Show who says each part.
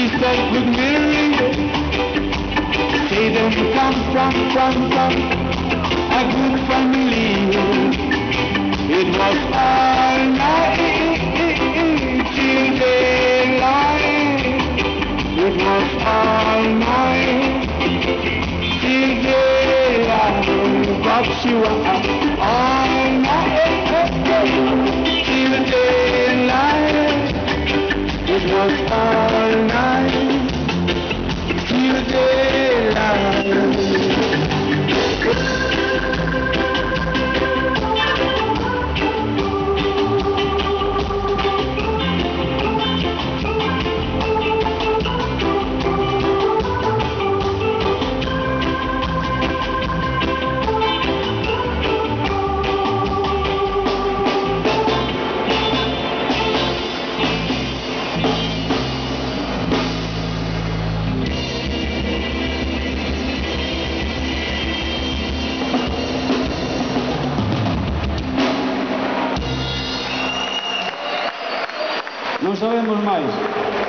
Speaker 1: said with Mary, say them from a good family. It was all night till daylight. It was all night till daylight. But she was all night till daylight. It was all night till daylight.
Speaker 2: Non sabemos máis.